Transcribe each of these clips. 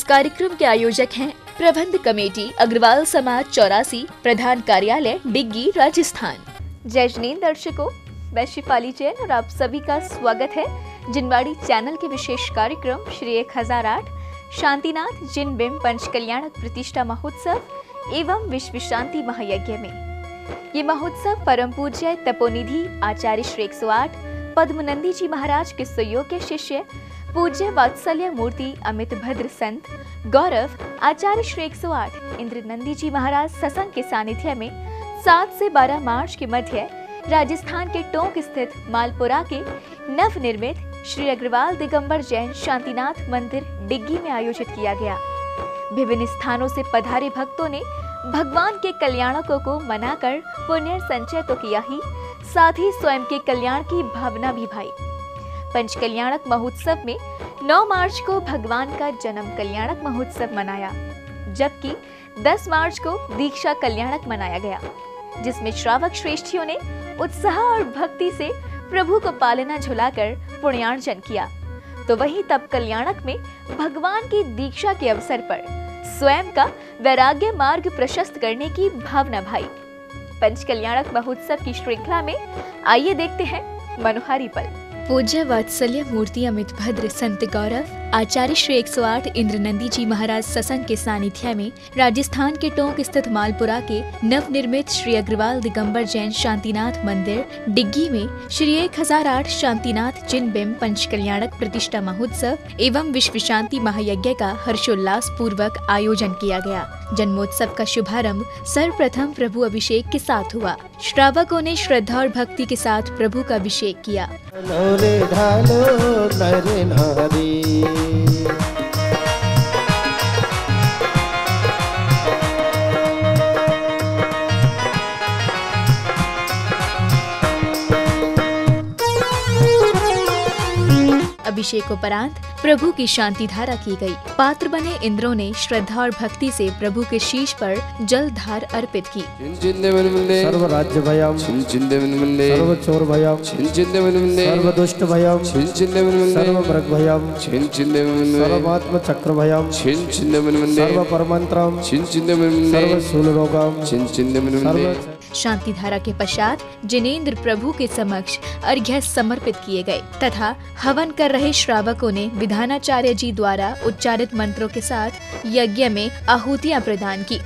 कार्यक्रम के आयोजक हैं प्रबंध कमेटी अग्रवाल समाज 84, प्रधान कार्यालय डिग्गी, राजस्थान। जय जिनेंद्र दर्शकों, मैं शिफाली जैन और आप सभी का स्वागत है जिनवाड़ी चैनल के विशेष कार्यक्रम श्री 1008 शांतिनाथ जिन बिंब पंच कल्याणक प्रतिष्ठा महोत्सव एवं विश्व शांति महायज्ञ में। ये महोत्सव परम पूज्य तपोनिधि आचार्य श्री 108 पद्मनंदी जी महाराज के सुयोग्य शिष्य पूज्य वात्सल्य मूर्ति अमित भद्र संत गौरव आचार्य श्री 108 इंद्र नंदी जी महाराज सत्संग के सानिध्य में 7 से 12 मार्च के मध्य राजस्थान के टोंक स्थित मालपुरा के नवनिर्मित श्री अग्रवाल दिगंबर जैन शांतिनाथ मंदिर डिग्गी में आयोजित किया गया। विभिन्न स्थानों से पधारे भक्तों ने भगवान के कल्याणकों को मनाकर पुण्य संचय तो किया ही, साथ ही स्वयं के कल्याण की भावना भी भाई। पंच कल्याणक महोत्सव में 9 मार्च को भगवान का जन्म कल्याणक महोत्सव मनाया, जबकि 10 मार्च को दीक्षा कल्याणक मनाया गया, जिसमें श्रावक श्रेष्ठियों ने उत्साह और भक्ति से प्रभु को पालना झुलाकर पुण्यार्जन किया। तो वहीं तप कल्याणक में भगवान की दीक्षा के अवसर पर स्वयं का वैराग्य मार्ग प्रशस्त करने की भावना भाई। पंच कल्याणक महोत्सव की श्रृंखला में आइए देखते हैं मनोहारी पल। पूज्य वात्सल्य मूर्ति अमित भद्र संत गौरव आचार्य श्री 108 इंद्र नंदी जी महाराज सत्संग के सानिध्य में राजस्थान के टोंक स्थित मालपुरा के नवनिर्मित श्री अग्रवाल दिगंबर जैन शांतिनाथ मंदिर डिग्गी में श्री 1008 शांतिनाथ जिन बिंब पंच कल्याणक प्रतिष्ठा महोत्सव एवं विश्व शांति महायज्ञ का हर्षोल्लास पूर्वक आयोजन किया गया। जन्मोत्सव का शुभारंभ सर्वप्रथम प्रभु अभिषेक के साथ हुआ। श्रावकों ने श्रद्धा और भक्ति के साथ प्रभु का अभिषेक किया। अभिषेकोपरांत प्रभु की शांति धारा की गई। पात्र बने इंद्रों ने श्रद्धा और भक्ति से प्रभु के शीश पर जल धार अर्पित की। सर्व राज्य भयम, सर्व चोर भयम, सर्व दुष्ट भयम, सर्व मृग भयम, सर्वात्म चक्र भयम, सर्व परमंत्रम, सर्व शूल रोगम। शांति धारा के पश्चात जिनेंद्र प्रभु के समक्ष अर्घ्य समर्पित किए गए तथा हवन कर रहे श्रावकों ने विधानाचार्य जी द्वारा उच्चारित मंत्रों के साथ यज्ञ में आहुतियां प्रदान की।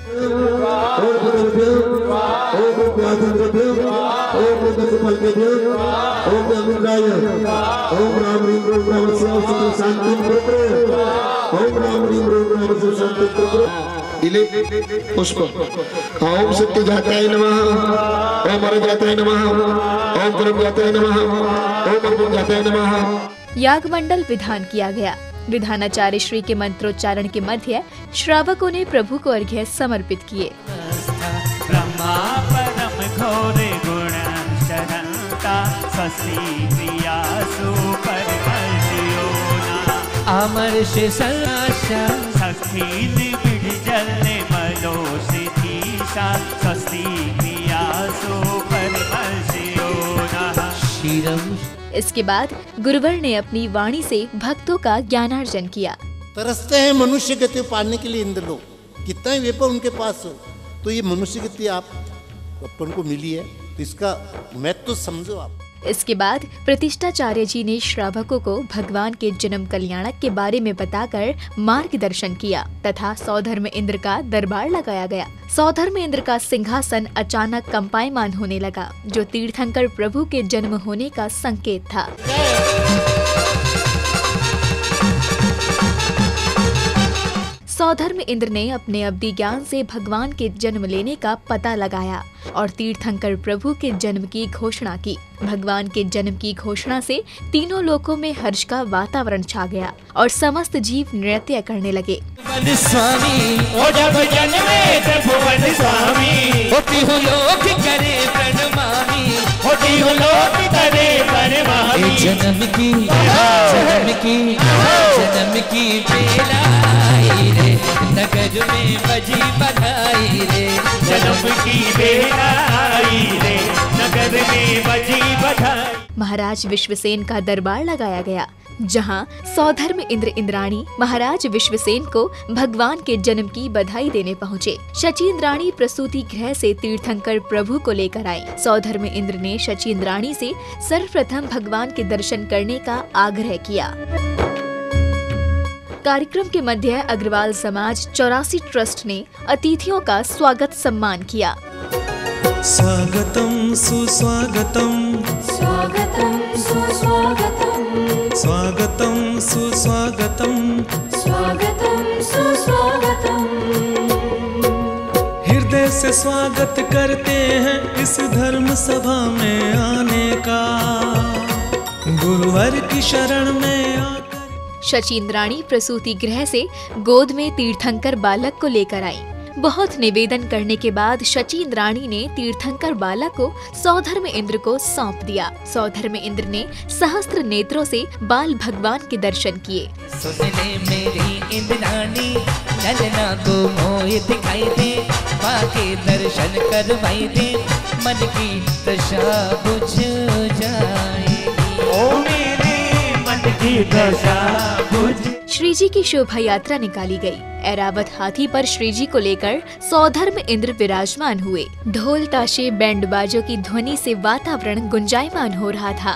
पुष्प ओम सत्य जाताय नमः, ओम अर जाताय नमः, ओम परम जाताय नमः, ओम अर्पण जाताय नमः। याग मंडल विधान किया गया। विधानाचार्य श्री के मंत्रोच्चारण के मध्य श्रावकों ने प्रभु को अर्घ्य समर्पित किए। ब्रह्मा परम घोर गुण शरणता स्वस्ति क्रियासु परमर्षियोना अमर से सर्वाशा सखी निबिड़ जलने मलो सिद्धीशा स्वस्ति क्रियासु परमर्षियोना शिरम। इसके बाद गुरुवर ने अपनी वाणी से भक्तों का ज्ञानार्जन किया। तरसते हैं मनुष्य गति पाने के लिए इंद्र लोग, कितना ही वेपर उनके पास हो, तो ये मनुष्य गति आप अपन को मिली है, तो इसका महत्व तो समझो आप। इसके बाद प्रतिष्ठाचार्य जी ने श्रावकों को भगवान के जन्म कल्याणक के बारे में बताकर मार्गदर्शन किया तथा सौधर्म इंद्र का दरबार लगाया गया। सौधर्म इंद्र का सिंहासन अचानक कंपायमान होने लगा, जो तीर्थंकर प्रभु के जन्म होने का संकेत था। सौधर्म इंद्र ने अपने अब्दी ज्ञान से भगवान के जन्म लेने का पता लगाया और तीर्थंकर प्रभु के जन्म की घोषणा की। भगवान के जन्म की घोषणा से तीनों लोकों में हर्ष का वातावरण छा गया और समस्त जीव नृत्य करने लगे। स्वामी ओ जब जन्मे त्रिभुवन स्वामी होती हो लोक करे प्रणमामि, होती हो लोक करे प्रणमामि। जन्म की बेला आई रे, नगर में बजी बधाई रे। जन्म की बेला आई रे, नगर में बजी बधाई। महाराज विश्वसेन का दरबार लगाया गया। जहां सौधर्म इंद्र इंद्राणी महाराज विश्वसेन को भगवान के जन्म की बधाई देने पहुँचे। शची इंद्राणी प्रसूति गृह से तीर्थंकर प्रभु को लेकर आई। सौधर्म इंद्र ने शची इंद्राणी से सर्वप्रथम भगवान के दर्शन करने का आग्रह किया। कार्यक्रम के मध्य अग्रवाल समाज 84 ट्रस्ट ने अतिथियों का स्वागत सम्मान किया। स्वागतम सुस्वागतम, स्वागतम सुस्वागतम, स्वागतम सुस्वागतम, स्वागतम सुस्वागतम। हृदय से स्वागत करते हैं इस धर्म सभा में आने का, गुरुवर की शरण में आकर। शची इंद्राणी प्रसूति गृह से गोद में तीर्थंकर बालक को लेकर आई। बहुत निवेदन करने के बाद शची इंद्राणी ने तीर्थंकर बालक को सौधर्म इंद्र को सौंप दिया। सौधर्म इंद्र ने सहस्त्र नेत्रों से बाल भगवान के दर्शन किए। सुन ले मेरी इंद्राणी, ललना को मोह दिखाई दे, माँ के दर्शन करवाई दे, मन की दशा बुझ जाएगी। ओ मेरे मन की दशा बुझ। श्री जी की शोभा यात्रा निकाली गई। ऐरावत हाथी पर श्री जी को लेकर सौधर्म इंद्र विराजमान हुए। ढोल ताशे बैंड बाजों की ध्वनि से वातावरण गुंजायमान हो रहा था।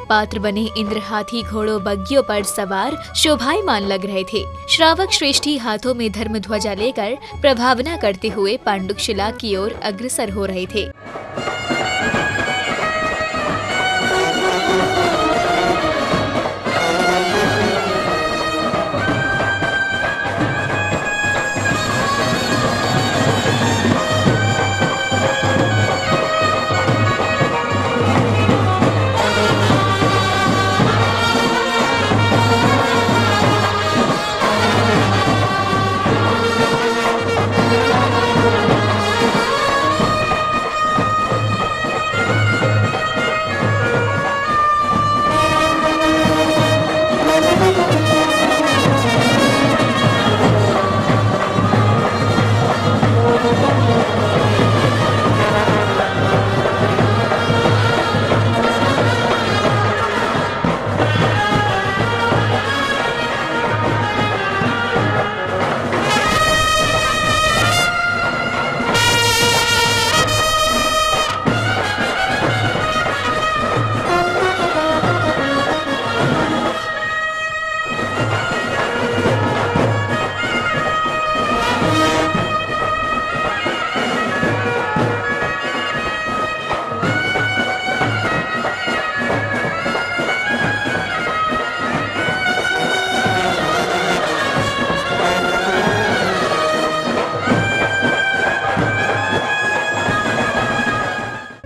पात्र बने इंद्र हाथी घोड़ों बग्गियों पर सवार शोभायमान लग रहे थे। श्रावक श्रेष्ठी हाथों में धर्म ध्वजा लेकर प्रभावना करते हुए पांडुकशिला की ओर अग्रसर हो रहे थे।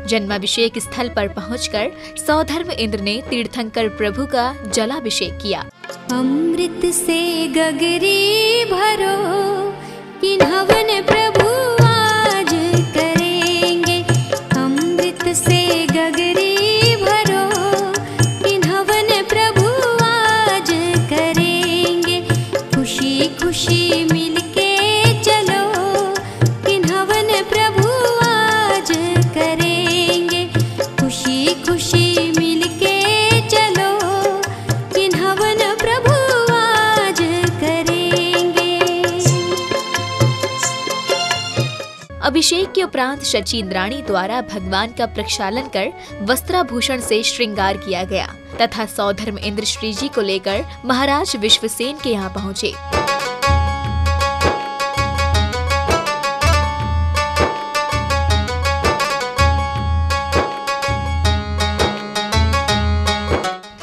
जन्माभिषेक स्थल पर पहुंचकर सौधर्म इंद्र ने तीर्थंकर प्रभु का जलाभिषेक किया। अमृत से गगरी भरो, किन्हवन प्रभु आज करेंगे। अमृत से गगरी भरो, किन्हवन प्रभु आज करेंगे। खुशी खुशी मिलके चलो, किन्हवन प्रभु आज करेंगे। खुशी खुशी मिलके चलो, किन्हवन प्रभु आज करेंगे। अभिषेक के उपरांत शची इंद्राणी द्वारा भगवान का प्रक्षालन कर वस्त्राभूषण से श्रृंगार किया गया तथा सौधर्म इंद्र श्री जी को लेकर महाराज विश्वसेन के यहाँ पहुँचे।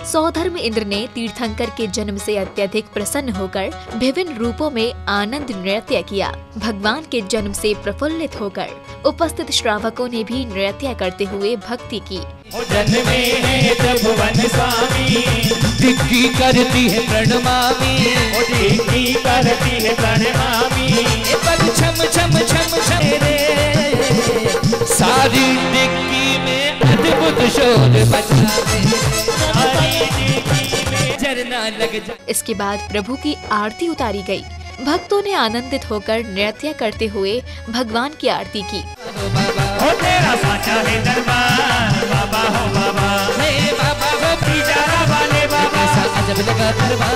सौधर्म इंद्र ने तीर्थंकर के जन्म से अत्यधिक प्रसन्न होकर विभिन्न रूपों में आनंद नृत्य किया। भगवान के जन्म से प्रफुल्लित होकर उपस्थित श्रावकों ने भी नृत्य करते हुए भक्ति की। जन्मे है त्रिभुवन स्वामी, डिग्गी करती है प्रणमामि, डिग्गी करती है प्रणमामि। पग छम छम छम छम रे, सारी डिग्गी में अद्भुत शोर मचा। इसके बाद प्रभु की आरती उतारी गई। भक्तों ने आनंदित होकर नृत्य करते हुए भगवान की आरती की। ओ तेरा साचा है दरबार बाबा हो बाबा, हे बाबा हो पिजारा वाले बाबा, कैसा अजब लगा दरबार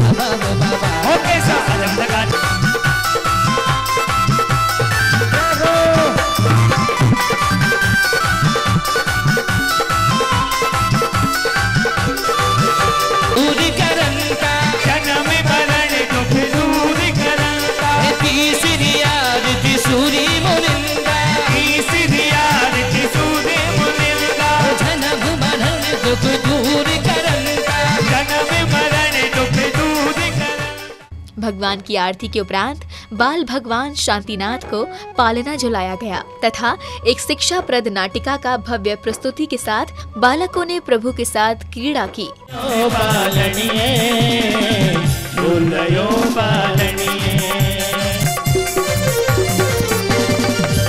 बाबा हो बाबा, ओ कैसा अजब लगा। भगवान की आरती के उपरांत बाल भगवान शांतिनाथ को पालना झुलाया गया तथा एक शिक्षाप्रद नाटिका का भव्य प्रस्तुति के साथ बालकों ने प्रभु के साथ क्रीड़ा की।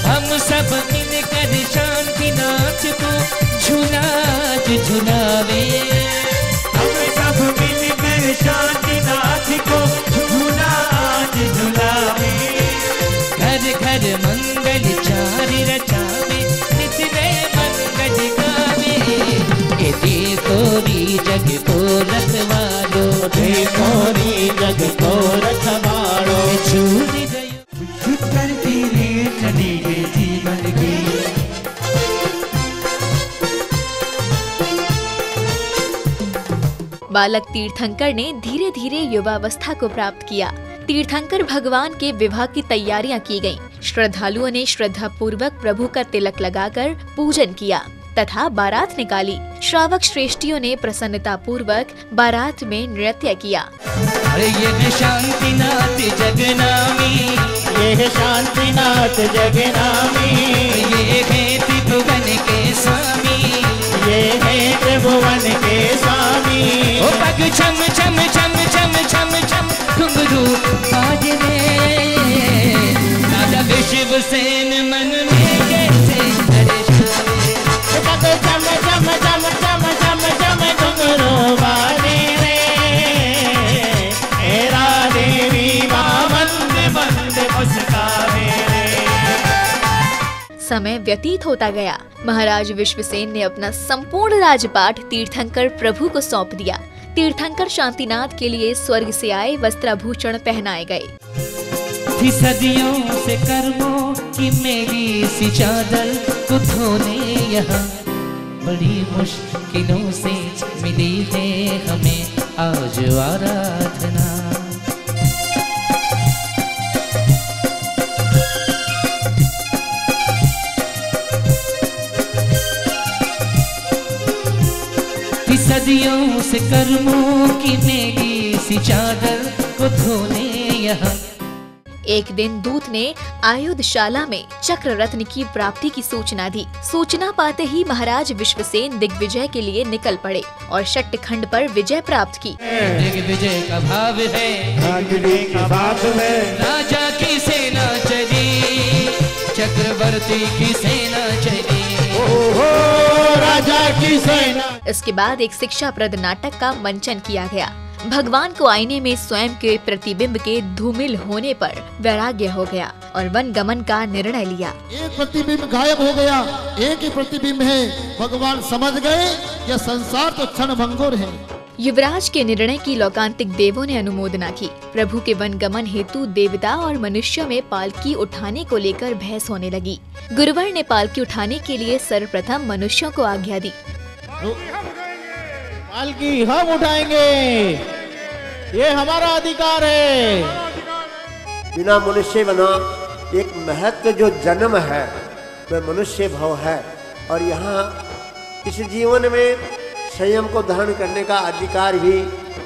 हम सब मिलकर शांतिनाथ को झुलावे, हम सब मिलकर शांतिनाथ को झुलावे, घर घर मंगल चारि रचावे, नित नए मंगल गावे, ए देखोरी जग को रखवालो, देखोरी जग को रखवालो, छूरी गयो शुक्र तेरे चली गई जीवन की। बालक तीर्थंकर ने धीरे धीरे युवावस्था को प्राप्त किया। तीर्थंकर भगवान के विवाह की तैयारियां की गईं। श्रद्धालुओं ने श्रद्धा पूर्वक प्रभु का तिलक लगाकर पूजन किया तथा बारात निकाली। श्रावक श्रेष्ठियों ने प्रसन्नता पूर्वक बारात में नृत्य किया। अरे ये शांतिनाथ जगनामी, ये शांतिनाथ जगनामी, ये है त्रिभुवन के स्वामी, ये है त्रिभुवन के स्वामी, ओ पग छम छम छम छम छम छम घुंघरू बाजने, राजा विश्वसेन मन में कैसे दर्शावे, पग छम छम छम छम छम छम घुंघरू बाजने, हेरा देवी मां बंद बंद मुस्कावे। समय व्यतीत होता गया। महाराज विश्वसेन ने अपना संपूर्ण राजपाट तीर्थंकर प्रभु को सौंप दिया। तीर्थंकर शांतिनाथ के लिए स्वर्ग से आए वस्त्राभूषण पहनाए गए। थी सदियों से कर्मों की मेरी सी चादर को धोने यहाँ, बड़ी मुश्किलों से मिली है हमें आज आराधना। सदियों से कर्मों की मेरी सी चादर को धोने यहाँ। एक दिन दूत ने आयुधशाला में चक्र रत्न की प्राप्ति की सूचना दी। सूचना पाते ही महाराज विश्वसेन दिग्विजय के लिए निकल पड़े और शट्टखंड पर विजय प्राप्त की। दिग्विजय का भाव है, राजा की सेना चली, चक्रवर्ती की सेना चली, राजा की सेना। इसके बाद एक शिक्षाप्रद नाटक का मंचन किया गया। भगवान को आईने में स्वयं के प्रतिबिंब के धूमिल होने पर वैराग्य हो गया और वन गमन का निर्णय लिया। एक प्रतिबिंब गायब हो गया, एक ही प्रतिबिंब है। भगवान समझ गए यह संसार तो क्षण भंगुर है। युवराज के निर्णय की लौकांतिक देवों ने अनुमोदना की। प्रभु के वन गमन हेतु देवता और मनुष्यों में पालकी उठाने को लेकर बहस होने लगी। गुरुवर ने पालकी उठाने के लिए सर्वप्रथम मनुष्यों को आज्ञा दी। पालकी हम उठाएंगे, ये हमारा अधिकार है। बिना मनुष्य बना एक महत्व जो जन्म है वह मनुष्य भाव है, और यहाँ इस जीवन में संयम को धारण करने का अधिकार भी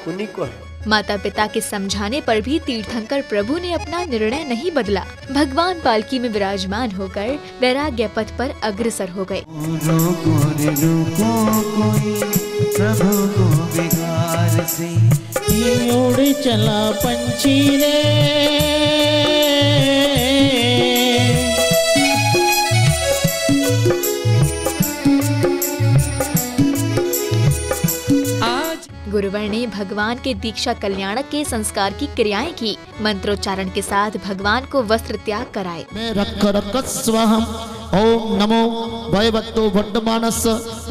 उन्हीं को है। माता पिता के समझाने पर भी तीर्थंकर प्रभु ने अपना निर्णय नहीं बदला। भगवान पालकी में विराजमान होकर वैराग्य पथ पर अग्रसर हो गए। प्रभु को बिगार से उड़ चला पंछी रे, गुरुवर ने भगवान के दीक्षा कल्याणक के संस्कार की क्रियाएं की। मंत्रोच्चारण के साथ भगवान को वस्त्र त्याग कराए। मैं रख रख स्वहम ओम नमो भयभक्तो भट्टमानस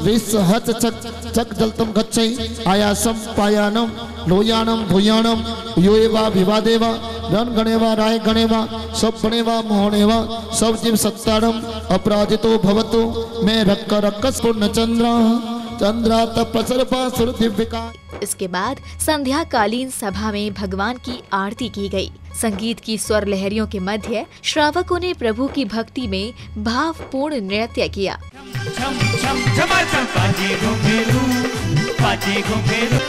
विष हच चक जलतम गच्छै आयासम पायानम लोयानम भूयानम योएवा विवादेवा रण गणेवा राय गणेवा सब बनेवा मोहनेवा सब जीव सत्तारम अपराजितो भवतु मैं रक्क रक्कस पूर्ण चंद्रा तपसर्पा सुर दिव्यका। इसके बाद संध्या कालीन सभा में भगवान की आरती की गई। संगीत की स्वर लहरियों के मध्य श्रावकों ने प्रभु की भक्ति में भावपूर्ण नृत्य किया। छम छम झमाझम बाजे घुंघरू, बाजे घुंघरू।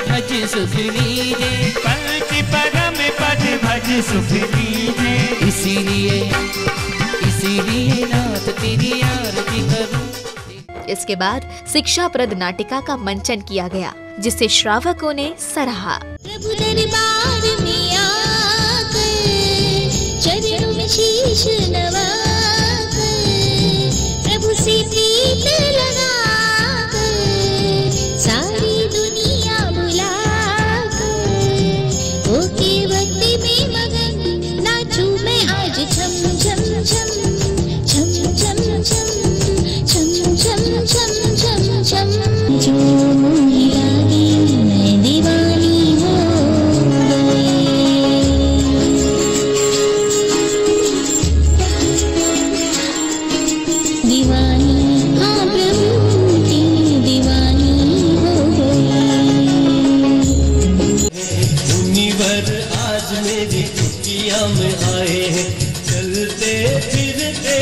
भज सुख लीजे, पंच परम पद भज सुख लीजे। इसीलिए नाथ तेरी आरती करूं। इसके बाद शिक्षाप्रद नाटिका का मंचन किया गया, जिसे श्रावकों ने सराहा। प्रभु दरबार में आकर चरणों में शीश नवाकर प्रभु से प्रीत लगाकर सारी दुनिया बुलाकर ओके भक्ति में मगन नाचूं मैं आज छम छम छम छम छम छम छम छम छम छम छम जो मोही लागी मैं दीवानी हो गई। दीवानी हाँ प्रभु की दीवानी हो गई। मुनिवर आज मेरी कुटिया में आए हैं, चलते फिरते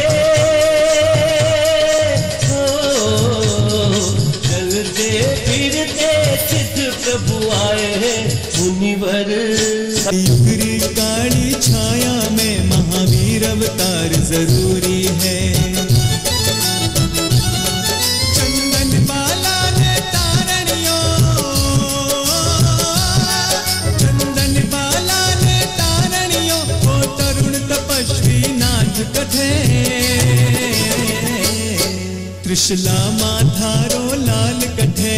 चलते फिरते सिद्ध प्रभु आए हैं। मुनिवर युगरी काली छाया में महावीर अवतार जरूरी है। चंदन बाला ने तारणियों, चंदन बाला ने तारणियों, वो तरुण तपस्वी नाथ कथे। त्रिशला माथारो लाल कठे,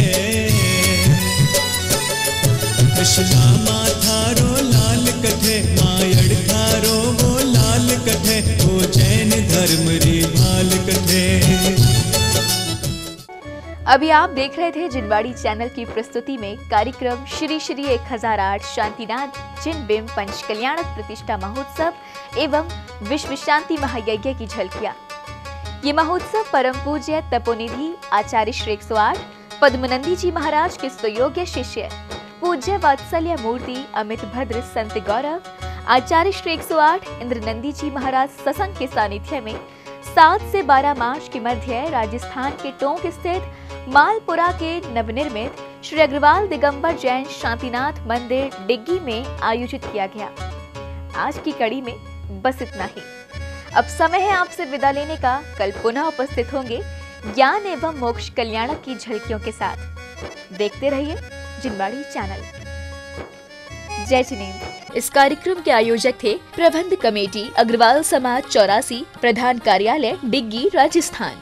त्रिशला माथारो लाल कठे, मायड़ खारो वो लाल कठे, वो जैन धर्म री भाल कठे। अभी आप देख रहे थे जिनवाड़ी चैनल की प्रस्तुति में कार्यक्रम श्री श्री 1008 शांतिनाथ जिन बिंब पंच कल्याणक प्रतिष्ठा महोत्सव एवं विश्व शांति महायज्ञ की झलकियां। ये महोत्सव परम पूज्य तपोनिधि आचार्य श्री 108 पद्मनंदी जी महाराज के सुयोग्य शिष्य पूज्य वात्सल्य मूर्ति अमित भद्र संत गौरव आचार्य श्री 108 इंद्रनंदी जी महाराज सत्संग के सानिध्य में 7 से 12 मार्च के मध्य राजस्थान के टोंक स्थित मालपुरा के नवनिर्मित श्री अग्रवाल दिगंबर जैन शांतिनाथ मंदिर डिग्गी में आयोजित किया गया। आज की कड़ी में बस इतना ही। अब समय है आपसे विदा लेने का। कल पुनः उपस्थित होंगे ज्ञान एवं मोक्ष कल्याणक की झलकियों के साथ। देखते रहिए जिनवाड़ी चैनल। जय जिनेंद्र। इस कार्यक्रम के आयोजक थे प्रबंध कमेटी अग्रवाल समाज 84 प्रधान कार्यालय डिग्गी राजस्थान।